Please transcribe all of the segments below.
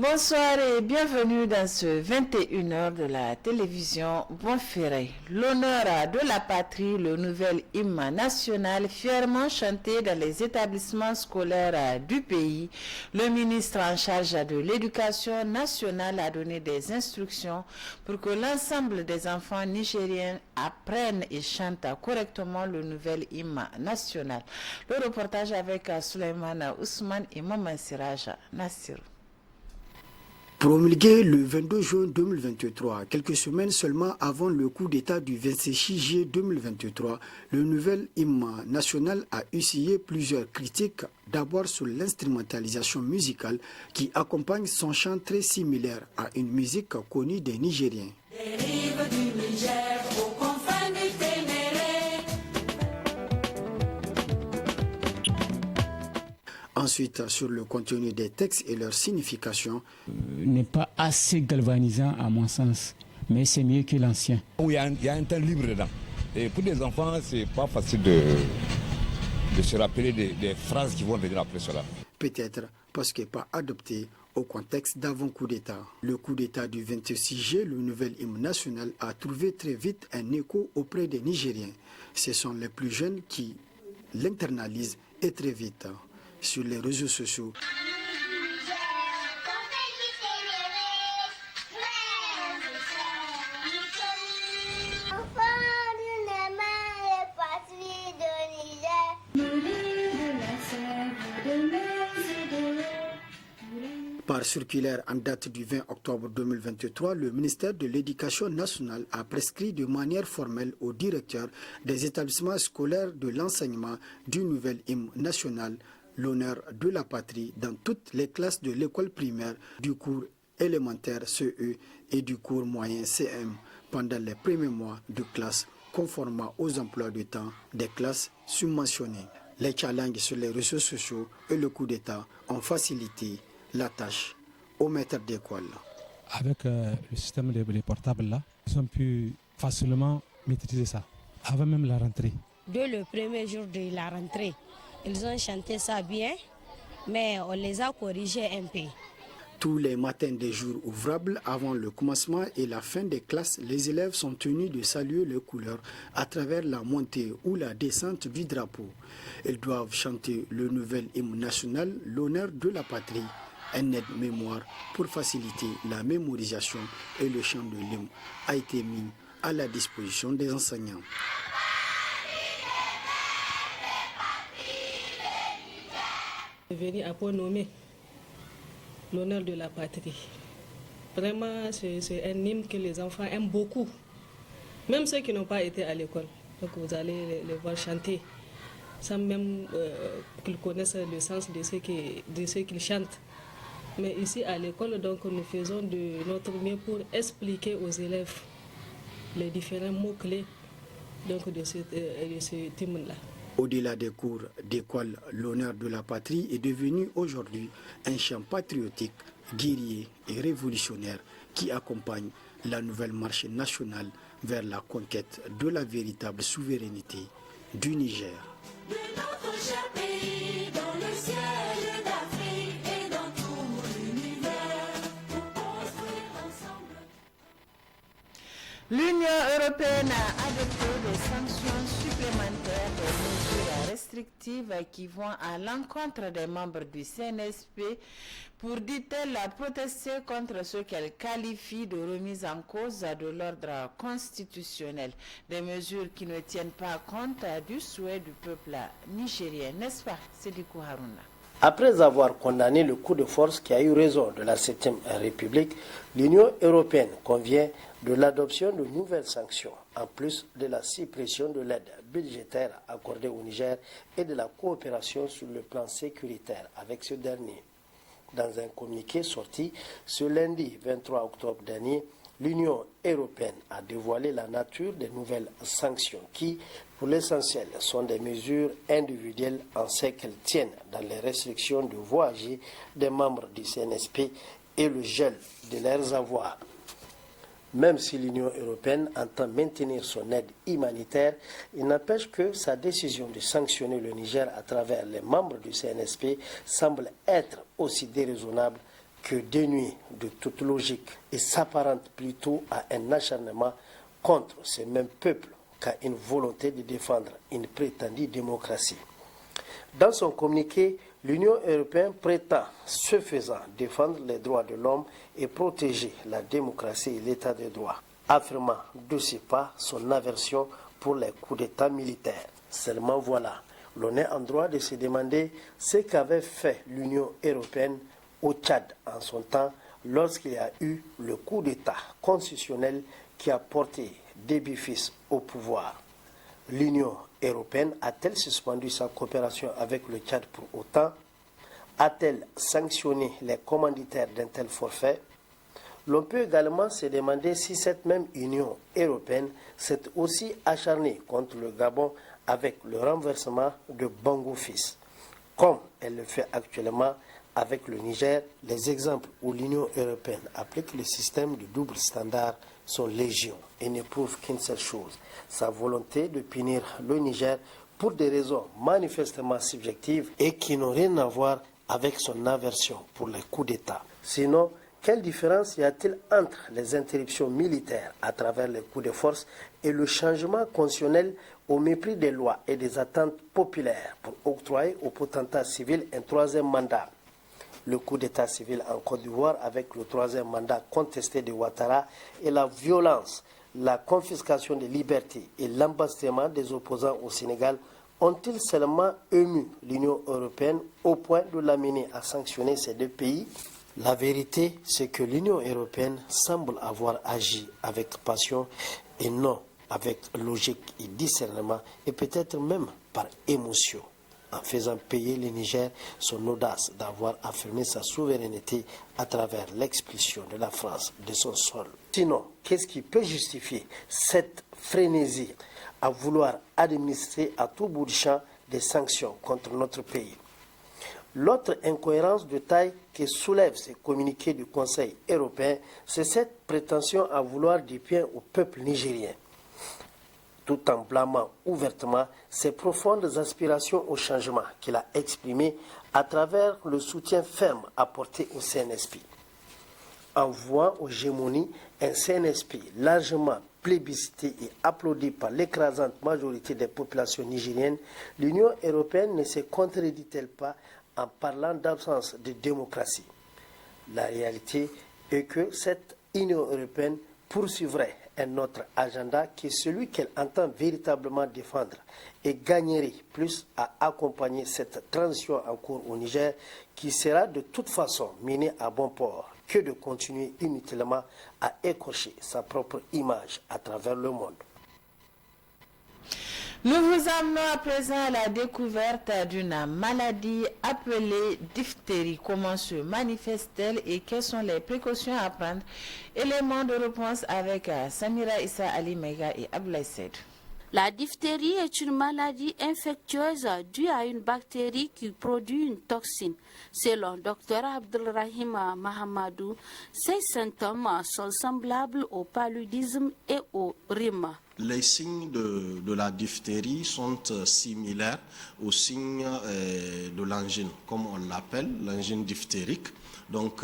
Bonsoir et bienvenue dans ce 21h de la télévision Bonferré. L'honneur de la patrie, le nouvel hymne national fièrement chanté dans les établissements scolaires du pays. Le ministre en charge de l'éducation nationale a donné des instructions pour que l'ensemble des enfants nigériens apprennent et chantent correctement le nouvel hymne national. Le reportage avec Souleymane Ousmane et Maman Siraj Nassir. Promulgué le 22 juin 2023, quelques semaines seulement avant le coup d'État du 26 juillet 2023, le nouvel hymne national a essuyé plusieurs critiques, d'abord sur l'instrumentalisation musicale qui accompagne son chant très similaire à une musique connue des Nigériens. Des rives du Niger aux confins du Ténéré. Ensuite, sur le contenu des textes et leur signification, n'est pas assez galvanisant à mon sens, mais c'est mieux que l'ancien. Il y a un temps libre dedans. Et pour les enfants, c'est pas facile de se rappeler des phrases qui vont venir après cela. Peut-être parce qu'il n'est pas adopté au contexte d'avant coup d'État. Le coup d'État du 26 juillet, le nouvel hymne national a trouvé très vite un écho auprès des Nigériens. Ce sont les plus jeunes qui l'internalisent et très vite sur les réseaux sociaux. Par circulaire en date du 20 octobre 2023, le ministère de l'Éducation nationale a prescrit de manière formelle aux directeurs des établissements scolaires de l'enseignement du nouvel hymne national, l'honneur de la patrie, dans toutes les classes de l'école primaire, du cours élémentaire CE et du cours moyen CM pendant les premiers mois de classe, conformément aux emplois de temps des classes subventionnées. Les challenges sur les réseaux sociaux et le coup d'État ont facilité la tâche aux maîtres d'école. Avec le système des portables là, ils ont pu facilement maîtriser ça, avant même la rentrée. Dès le premier jour de la rentrée, ils ont chanté ça bien, mais on les a corrigés un peu. Tous les matins des jours ouvrables, avant le commencement et la fin des classes, les élèves sont tenus de saluer les couleurs à travers la montée ou la descente du drapeau. Ils doivent chanter le nouvel hymne national, l'honneur de la patrie. Un aide-mémoire pour faciliter la mémorisation et le chant de l'hymne a été mis à la disposition des enseignants. Venu à pour nommer l'honneur de la patrie. Vraiment, c'est un hymne que les enfants aiment beaucoup. Même ceux qui n'ont pas été à l'école. Donc vous allez les voir chanter sans même qu'ils connaissent le sens de ce qu'ils chantent. Mais ici à l'école, donc, nous faisons de notre mieux pour expliquer aux élèves les différents mots-clés de ce hymne-là. Au-delà des cours d'école, l'honneur de la patrie est devenu aujourd'hui un chant patriotique, guerrier et révolutionnaire qui accompagne la nouvelle marche nationale vers la conquête de la véritable souveraineté du Niger. De notre cher pays, dans le ciel d'Afrique et dans tout l'univers, pour construire ensemble. L'Union européenne a adopté des sanctions supplémentaires, des mesures restrictives qui vont à l'encontre des membres du CNSP pour, dit-elle, protester contre ce qu'elle qualifie de remise en cause de l'ordre constitutionnel. Des mesures qui ne tiennent pas compte du souhait du peuple nigérien, n'est-ce pas, Sédikou Harouna? Après avoir condamné le coup de force qui a eu raison de la 7e République, l'Union européenne convient de l'adoption de nouvelles sanctions, en plus de la suppression de l'aide budgétaire accordée au Niger et de la coopération sur le plan sécuritaire avec ce dernier. Dans un communiqué sorti ce lundi 23 octobre dernier, l'Union européenne a dévoilé la nature des nouvelles sanctions qui, pour l'essentiel, sont des mesures individuelles en ce qu'elles tiennent dans les restrictions de voyager des membres du CNSP et le gel de leurs avoirs. Même si l'Union européenne entend maintenir son aide humanitaire, il n'empêche que sa décision de sanctionner le Niger à travers les membres du CNSP semble être aussi déraisonnable que dénué de toute logique et s'apparente plutôt à un acharnement contre ces mêmes peuples qu'à une volonté de défendre une prétendue démocratie. Dans son communiqué, l'Union européenne prétend, ce faisant, défendre les droits de l'homme et protéger la démocratie et l'état de droit, affirmant de ce pas son aversion pour les coups d'État militaires. Seulement voilà, l'on est en droit de se demander ce qu'avait fait l'Union européenne au Tchad en son temps lorsqu'il y a eu le coup d'État constitutionnel qui a porté Déby Fils au pouvoir. L'Union européenne a-t-elle suspendu sa coopération avec le Tchad pour autant? A-t-elle sanctionné les commanditaires d'un tel forfait? L'on peut également se demander si cette même Union européenne s'est aussi acharnée contre le Gabon avec le renversement de Bongo Fils, comme elle le fait actuellement avec le Niger. Les exemples où l'Union européenne applique le système de double standard sont légion et ne prouvent qu'une seule chose, sa volonté de punir le Niger pour des raisons manifestement subjectives et qui n'ont rien à voir avec son aversion pour les coups d'État. Sinon, quelle différence y a-t-il entre les interruptions militaires à travers les coups de force et le changement constitutionnel au mépris des lois et des attentes populaires pour octroyer aux potentats civils un troisième mandat? Le coup d'État civil en Côte d'Ivoire avec le troisième mandat contesté de Ouattara et la violence, la confiscation des libertés et l'embastement des opposants au Sénégal ont-ils seulement ému l'Union européenne au point de l'amener à sanctionner ces deux pays? La vérité, c'est que l'Union européenne semble avoir agi avec passion et non avec logique et discernement et peut-être même par émotion, en faisant payer le Niger son audace d'avoir affirmé sa souveraineté à travers l'expulsion de la France de son sol. Sinon, qu'est-ce qui peut justifier cette frénésie à vouloir administrer à tout bout de champ des sanctions contre notre pays? L'autre incohérence de taille que soulève ces communiqués du Conseil européen, c'est cette prétention à vouloir du bien au peuple nigérien, tout en blâmant ouvertement ses profondes aspirations au changement qu'il a exprimées à travers le soutien ferme apporté au CNSP. En voie aux gémonies, un CNSP largement plébiscité et applaudi par l'écrasante majorité des populations nigériennes, l'Union européenne ne se contredit-elle pas en parlant d'absence de démocratie? La réalité est que cette Union européenne poursuivrait un autre agenda qui est celui qu'elle entend véritablement défendre et gagnerait plus à accompagner cette transition en cours au Niger qui sera de toute façon menée à bon port que de continuer inutilement à écorcher sa propre image à travers le monde. Nous vous amenons à présent à la découverte d'une maladie appelée diphtérie. Comment se manifeste-t-elle et quelles sont les précautions à prendre? Éléments de réponse avec Samira Issa Ali Mega et Ablaï Said. La diphtérie est une maladie infectieuse due à une bactérie qui produit une toxine. Selon Dr Abdelrahim Mahamadou, ces symptômes sont semblables au paludisme et au rhume. Les signes de la diphtérie sont similaires aux signes de l'angine, comme on l'appelle, l'angine diphtérique. Donc,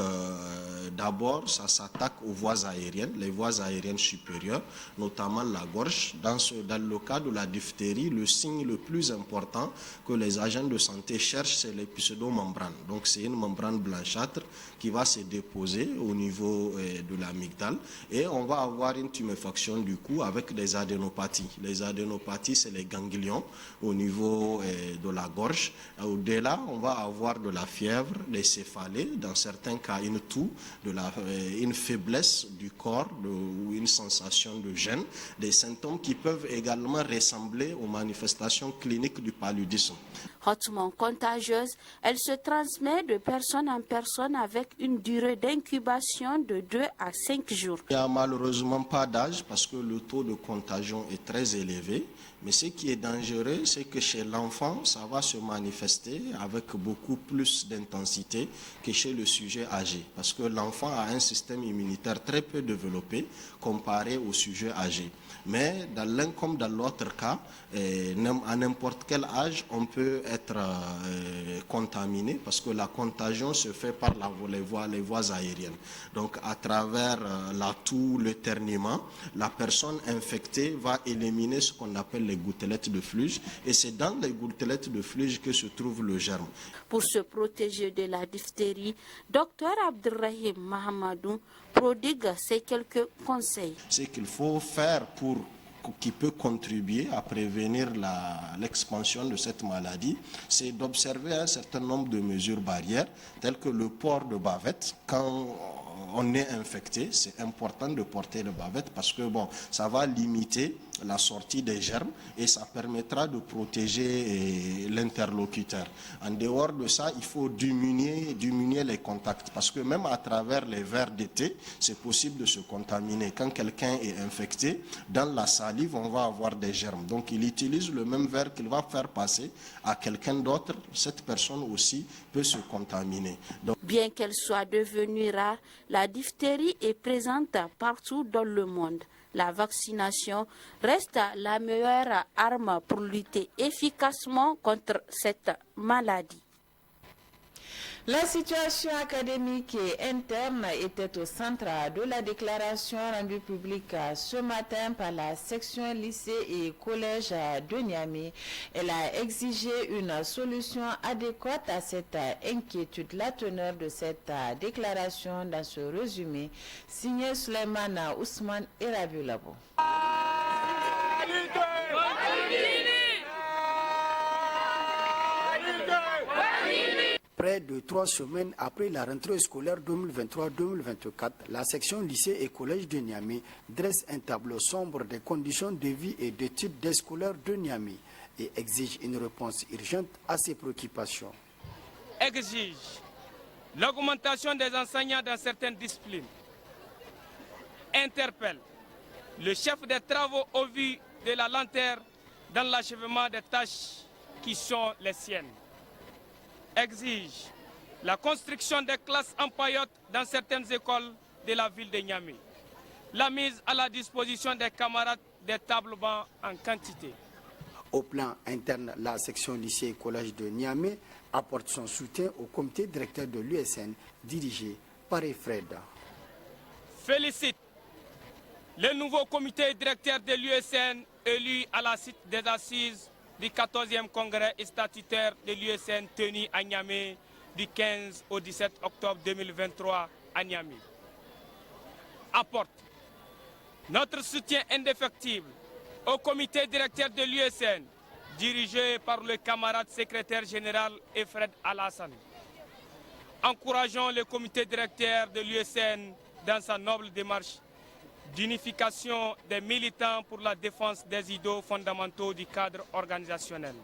d'abord, ça s'attaque aux voies aériennes, les voies aériennes supérieures, notamment la gorge. Dans le cas de la diphtérie, le signe le plus important que les agents de santé cherchent, c'est les pseudomembranes. Donc, c'est une membrane blanchâtre qui va se déposer au niveau de l'amygdale et on va avoir une tuméfaction du cou avec des adénopathies. Les adénopathies, c'est les ganglions au niveau de la gorge. Au-delà, on va avoir de la fièvre, des céphalées, dans certains cas une toux, une faiblesse du corps ou une sensation de gêne, des symptômes qui peuvent également ressembler aux manifestations cliniques du paludisme. Hautement contagieuse, elle se transmet de personne en personne avec une durée d'incubation de 2 à 5 jours. Il n'y a malheureusement pas d'âge parce que le taux de contagion est très élevé. Mais ce qui est dangereux, c'est que chez l'enfant, ça va se manifester avec beaucoup plus d'intensité que chez le sujet âgé. Parce que l'enfant a un système immunitaire très peu développé comparé au sujet âgé. Mais dans l'un comme dans l'autre cas, à n'importe quel âge, on peut être contaminés parce que la contagion se fait par les voies aériennes. Donc à travers la toux, l'éternuement, la personne infectée va éliminer ce qu'on appelle les gouttelettes de fluge et c'est dans les gouttelettes de fluge que se trouve le germe. Pour se protéger de la diphtérie, Dr Abdelrahim Mahamadou prodigue ces quelques conseils. Ce qu'il faut faire qui peut contribuer à prévenir l'expansion de cette maladie, c'est d'observer un certain nombre de mesures barrières, telles que le port de bavette. Quand on est infecté, c'est important de porter le bavette parce que ça va limiter la sortie des germes et ça permettra de protéger l'interlocuteur. En dehors de ça, il faut diminuer les contacts parce que même à travers les verres d'été, c'est possible de se contaminer. Quand quelqu'un est infecté, dans la salive, on va avoir des germes. Donc il utilise le même verre qu'il va faire passer à quelqu'un d'autre. Cette personne aussi peut se contaminer. Donc, bien qu'elle soit devenue rare, la diphtérie est présente partout dans le monde. La vaccination reste la meilleure arme pour lutter efficacement contre cette maladie. La situation académique et interne était au centre de la déclaration rendue publique ce matin par la section lycée et collège de Niamey. Elle a exigé une solution adéquate à cette inquiétude. La teneur de cette déclaration dans ce résumé, signé Souleymane Ousmane et Rabiou Labo. Près de 3 semaines après la rentrée scolaire 2023-2024, la section lycée et collège de Niamey dresse un tableau sombre des conditions de vie et d'études des scolaires de Niamey et exige une réponse urgente à ces préoccupations. Exige l'augmentation des enseignants dans certaines disciplines. Interpelle le chef des travaux au vu de la lenteur dans l'achèvement des tâches qui sont les siennes. Exige la construction des classes en paillotte dans certaines écoles de la ville de Niamey, la mise à la disposition des camarades des tables bancs en quantité. Au plan interne, la section lycée et collège de Niamey apporte son soutien au comité directeur de l'USN dirigé par Efred. Félicite le nouveau comité directeur de l'USN élu à la suite des assises du 14e congrès statutaire de l'USN tenu à Niamey du 15 au 17 octobre 2023 à Niamey. Apporte notre soutien indéfectible au comité directeur de l'USN dirigé par le camarade secrétaire général Efred Alassane. Encourageons le comité directeur de l'USN dans sa noble démarche d'unification des militants pour la défense des idéaux fondamentaux du cadre organisationnel.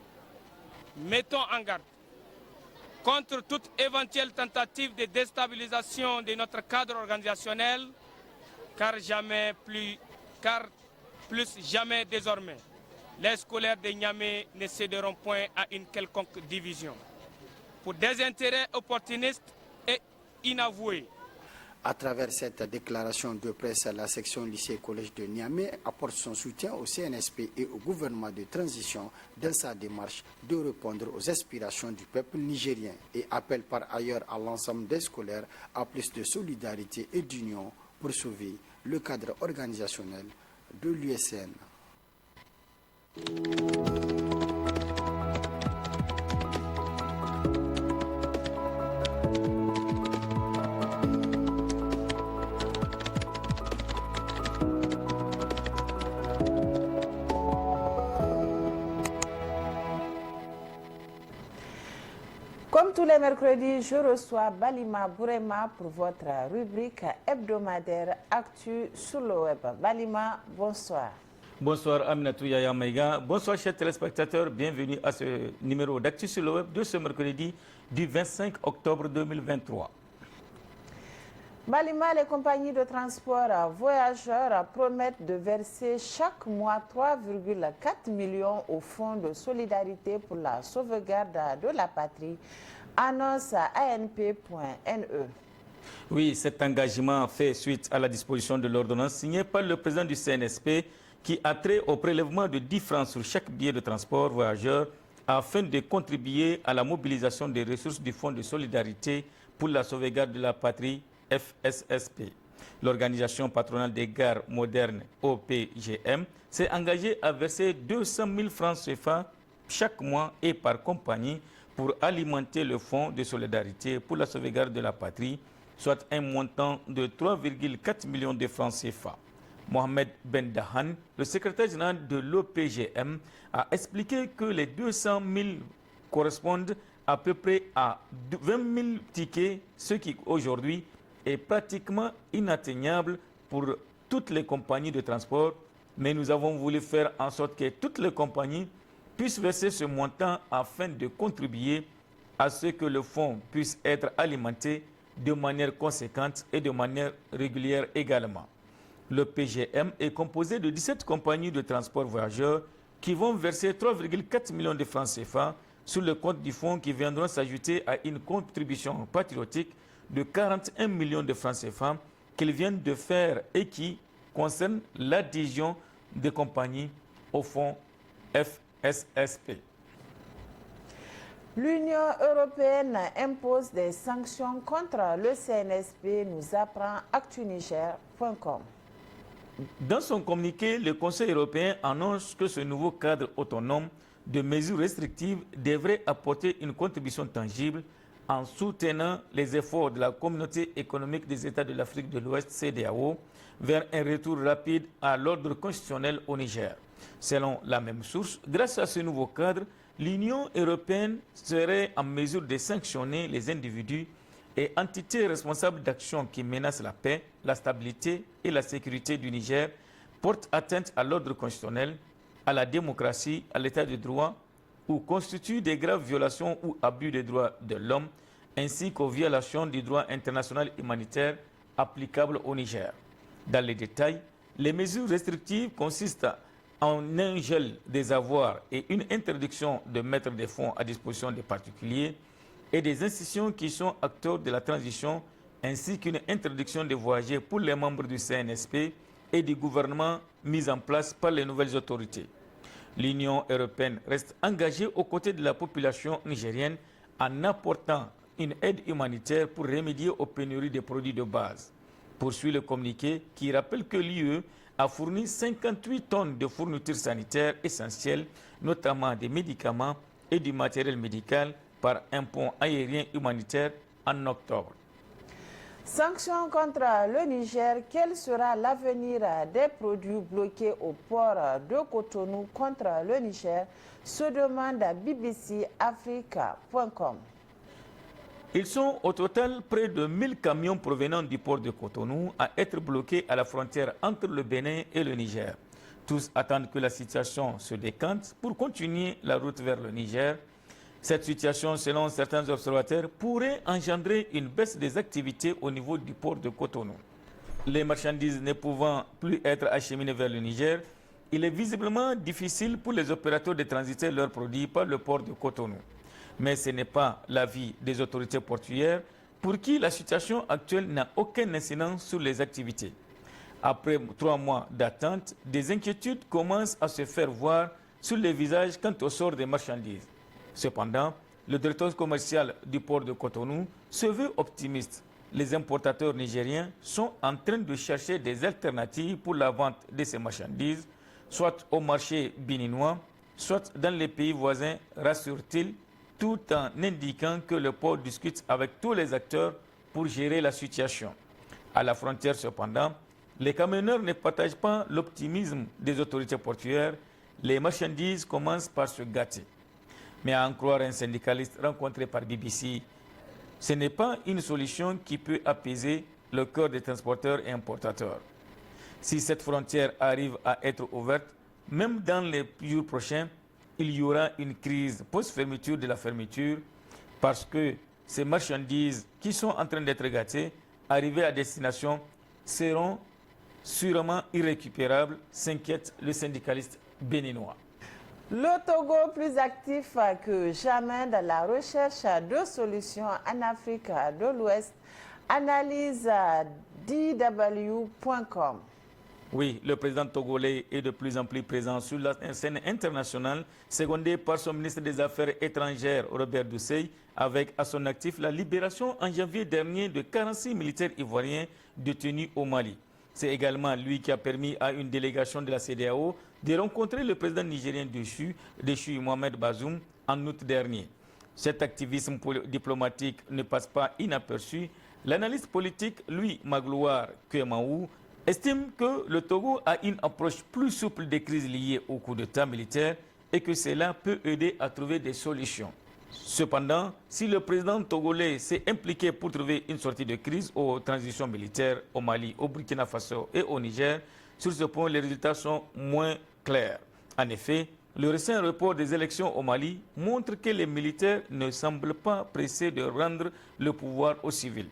Mettons en garde contre toute éventuelle tentative de déstabilisation de notre cadre organisationnel, car plus jamais désormais, les scolaires de Niamey ne céderont point à une quelconque division. Pour des intérêts opportunistes et inavoués. À travers cette déclaration de presse, la section lycée et collège de Niamey apporte son soutien au CNSP et au gouvernement de transition dans sa démarche de répondre aux aspirations du peuple nigérien et appelle par ailleurs à l'ensemble des scolaires à plus de solidarité et d'union pour sauver le cadre organisationnel de l'USN. Comme tous les mercredis, je reçois Balima Bourema pour votre rubrique hebdomadaire Actu sur le web. Balima, bonsoir. Bonsoir Aminatou Yaya Maïga. Bonsoir chers téléspectateurs, bienvenue à ce numéro d'Actu sur le web de ce mercredi du 25 octobre 2023. Balima, les compagnies de transport voyageurs promettent de verser chaque mois 3,4 millions au Fonds de solidarité pour la sauvegarde de la patrie, annonce ANP.NE. Oui, cet engagement fait suite à la disposition de l'ordonnance signée par le président du CNSP qui a trait au prélèvement de 10 francs sur chaque billet de transport voyageur afin de contribuer à la mobilisation des ressources du Fonds de solidarité pour la sauvegarde de la patrie, FSSP. L'organisation patronale des gares modernes, OPGM, s'est engagée à verser 200 000 francs CFA chaque mois et par compagnie pour alimenter le Fonds de solidarité pour la sauvegarde de la patrie, soit un montant de 3,4 millions de francs CFA. Mohamed Ben Dahan, le secrétaire général de l'OPGM, a expliqué que les 200 000 correspondent à peu près à 20 000 tickets, ce qui aujourd'hui est pratiquement inatteignable pour toutes les compagnies de transport, mais nous avons voulu faire en sorte que toutes les compagnies puissent verser ce montant afin de contribuer à ce que le fonds puisse être alimenté de manière conséquente et de manière régulière également. Le PGM est composé de 17 compagnies de transport voyageurs qui vont verser 3,4 millions de francs CFA sur le compte du fonds qui viendront s'ajouter à une contribution patriotique de 41 millions de francs CFA qu'ils viennent de faire et qui concerne l'adhésion des compagnies au fonds FSSP. L'Union européenne impose des sanctions contre le CNSP, nous apprend actuniger.com. Dans son communiqué, le Conseil européen annonce que ce nouveau cadre autonome de mesures restrictives devrait apporter une contribution tangible en soutenant les efforts de la Communauté économique des États de l'Afrique de l'Ouest, CEDEAO, vers un retour rapide à l'ordre constitutionnel au Niger. Selon la même source, grâce à ce nouveau cadre, l'Union européenne serait en mesure de sanctionner les individus et entités responsables d'actions qui menacent la paix, la stabilité et la sécurité du Niger, portent atteinte à l'ordre constitutionnel, à la démocratie, à l'état de droit, ou constituent des graves violations ou abus des droits de l'homme, ainsi qu'aux violations du droit international humanitaire applicable au Niger. Dans les détails, les mesures restrictives consistent en un gel des avoirs et une interdiction de mettre des fonds à disposition des particuliers et des institutions qui sont acteurs de la transition, ainsi qu'une interdiction de voyager pour les membres du CNSP et du gouvernement mis en place par les nouvelles autorités. L'Union européenne reste engagée aux côtés de la population nigérienne en apportant une aide humanitaire pour remédier aux pénuries de produits de base. Poursuit le communiqué qui rappelle que l'UE a fourni 58 tonnes de fournitures sanitaires essentielles, notamment des médicaments et du matériel médical, par un pont aérien humanitaire en octobre. Sanctions contre le Niger, quel sera l'avenir des produits bloqués au port de Cotonou contre le Niger, se demande bbcafrica.com. Ils sont au total près de 1000 camions provenant du port de Cotonou à être bloqués à la frontière entre le Bénin et le Niger. Tous attendent que la situation se décante pour continuer la route vers le Niger. Cette situation, selon certains observateurs, pourrait engendrer une baisse des activités au niveau du port de Cotonou. Les marchandises ne pouvant plus être acheminées vers le Niger, il est visiblement difficile pour les opérateurs de transiter leurs produits par le port de Cotonou. Mais ce n'est pas l'avis des autorités portuaires pour qui la situation actuelle n'a aucun incidence sur les activités. Après 3 mois d'attente, des inquiétudes commencent à se faire voir sur les visages quant au sort des marchandises. Cependant, le directeur commercial du port de Cotonou se veut optimiste. Les importateurs nigériens sont en train de chercher des alternatives pour la vente de ces marchandises, soit au marché béninois, soit dans les pays voisins, rassure-t-il, tout en indiquant que le port discute avec tous les acteurs pour gérer la situation. À la frontière, cependant, les camionneurs ne partagent pas l'optimisme des autorités portuaires. Les marchandises commencent par se gâter. Mais à en croire un syndicaliste rencontré par BBC, ce n'est pas une solution qui peut apaiser le cœur des transporteurs et importateurs. Si cette frontière arrive à être ouverte, même dans les jours prochains, il y aura une crise post-fermeture de la fermeture parce que ces marchandises qui sont en train d'être gâtées, arrivées à destination, seront sûrement irrécupérables, s'inquiète le syndicaliste béninois. Le Togo, plus actif que jamais dans la recherche de solutions en Afrique de l'Ouest, analyse DW.com. Oui, le président togolais est de plus en plus présent sur la scène internationale, secondé par son ministre des Affaires étrangères, Robert Doucet, avec à son actif la libération en janvier dernier de 46 militaires ivoiriens détenus au Mali. C'est également lui qui a permis à une délégation de la CEDEAO de rencontrer le président nigérien déchu Mohamed Bazoum en août dernier. Cet activisme diplomatique ne passe pas inaperçu. L'analyste politique Louis Magloire Kouemaou estime que le Togo a une approche plus souple des crises liées au coup d'État militaire et que cela peut aider à trouver des solutions. Cependant, si le président togolais s'est impliqué pour trouver une sortie de crise aux transitions militaires au Mali, au Burkina Faso et au Niger, sur ce point, les résultats sont moins clairs. En effet, le récent report des élections au Mali montre que les militaires ne semblent pas pressés de rendre le pouvoir aux civils.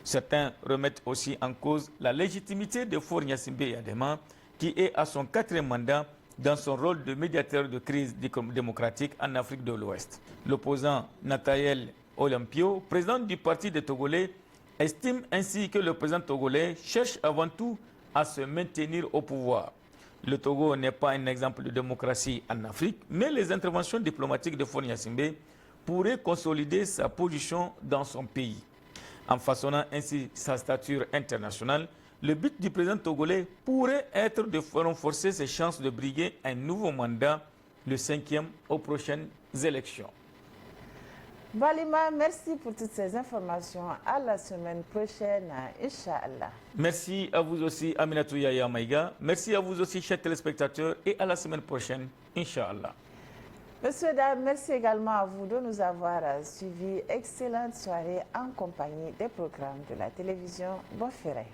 Certains remettent aussi en cause la légitimité de Faure Gnassingbé Yadema, qui est à son 4e mandat dans son rôle de médiateur de crise démocratique en Afrique de l'Ouest. L'opposant Nathaniel Olympio, président du Parti des Togolais, estime ainsi que le président togolais cherche avant tout à se maintenir au pouvoir. Le Togo n'est pas un exemple de démocratie en Afrique, mais les interventions diplomatiques de Faure Gnassingbé pourraient consolider sa position dans son pays. En façonnant ainsi sa stature internationale, le but du président togolais pourrait être de renforcer ses chances de briguer un nouveau mandat, le 5e, aux prochaines élections. Valima, merci pour toutes ces informations. À la semaine prochaine, Inch'Allah. Merci à vous aussi, Aminatou Yaya Maïga. Merci à vous aussi, chers téléspectateurs, et à la semaine prochaine, Inch'Allah. Monsieur, dames, merci également à vous de nous avoir suivis. Excellente soirée en compagnie des programmes de la télévision Bonferré.